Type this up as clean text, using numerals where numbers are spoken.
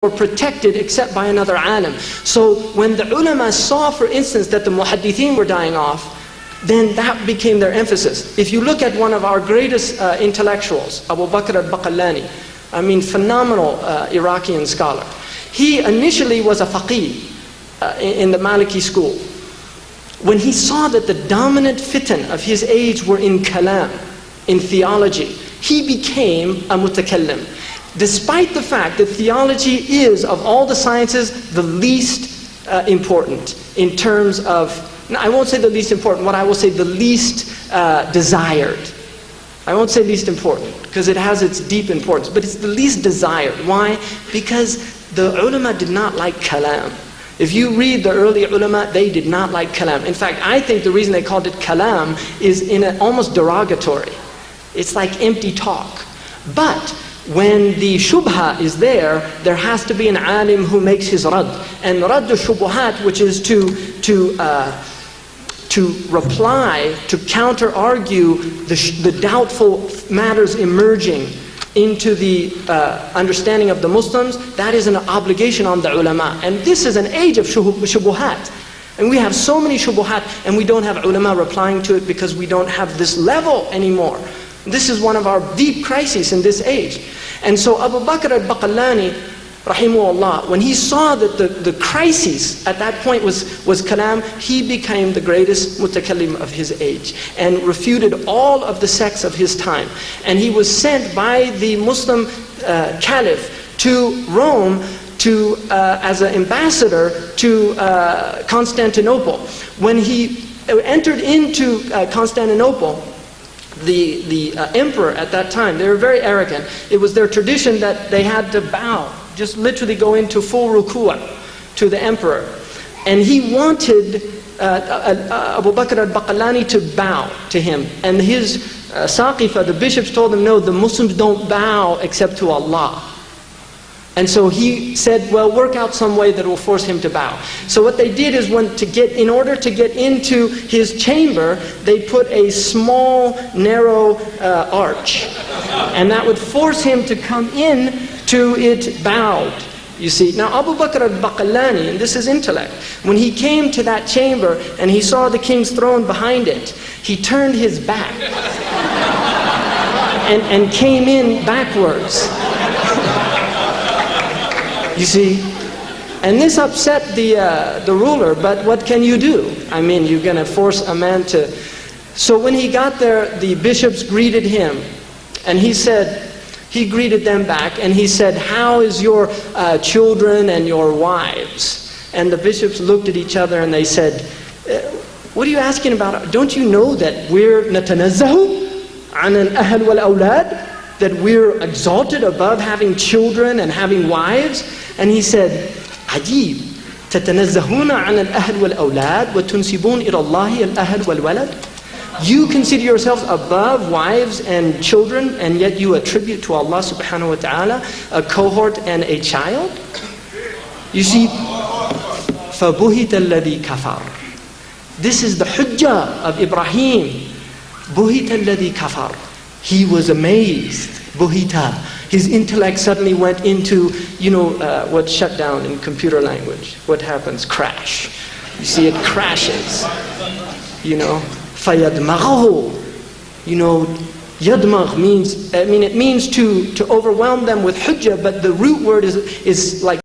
were protected except by another alim. So when the ulama saw, for instance, that the muhaddithin were dying off, then that became their emphasis. If you look at one of our greatest intellectuals, Abu Bakr al-Baqillānī, I mean phenomenal Iraqi scholar. He initially was a faqih in the Maliki school. When he saw that the dominant fitan of his age were in kalam, in theology, he became a mutakallim. Despite the fact that theology is, of all the sciences, the least important in terms of, I won't say the least important, what I will say the least desired. I won't say least important, because it has its deep importance, but it's the least desired. Why? Because the ulama did not like kalam. If you read the early ulama, they did not like kalam. In fact, I think the reason they called it kalam is in an almost derogatory. It's like empty talk. But when the shubha is there has to be an alim who makes his rad. And rad al-shubuhat, which is to reply, to counter-argue the doubtful matters emerging into the understanding of the Muslims, that is an obligation on the ulama. And this is an age of shubuhat. And we have so many shubuhat, and we don't have ulama replying to it because we don't have this level anymore. This is one of our deep crises in this age. And so Abu Bakr al-Baqillānī, rahimahullah, when he saw that the crisis at that point was kalam, he became the greatest mutakallim of his age and refuted all of the sects of his time. And he was sent by the Muslim caliph to Rome as an ambassador to Constantinople. When he entered into Constantinople, the emperor at that time, they were very arrogant. It was their tradition that they had to bow, just literally go into full ruku'ah to the emperor. And he wanted Abu Bakr al-Baqillānī to bow to him. And his saqifa, the bishops, told him, no, the Muslims don't bow except to Allah. And so he said, well, work out some way that will force him to bow. So what they did is, in order to get into his chamber, they put a small, narrow arch. And that would force him to come in to it bowed. You see, now Abu Bakr al-Baqillānī, and this is intellect, when he came to that chamber and he saw the king's throne behind it, he turned his back and came in backwards. You see, and this upset the ruler, but what can you do? I mean, you're going to force a man to... So when he got there, the bishops greeted him, and he greeted them back, and he said, how is your children and your wives? And the bishops looked at each other and they said, what are you asking about? Don't you know that we're natanazzahu an al-ahl wal-awlad? That we're exalted above having children and having wives? And he said, عجيب تتنزهون عن الأهل والأولاد وتنسبون إلى الله الأهل والولد. You consider yourselves above wives and children, and yet you attribute to Allah subhanahu wa ta'ala a cohort and a child? You see, فَبُهِتَ الَّذِي كَفَرْ. This is the hujjah of Ibrahim. بُهِتَ الَّذِي كَفَرْ. He was amazed. Buhita. His intellect suddenly went into, what's shut down in computer language. What happens? Crash. You see, it crashes. فَيَدْمَغَهُ. Yadmagh means, it means to overwhelm them with hujjah, but the root word is like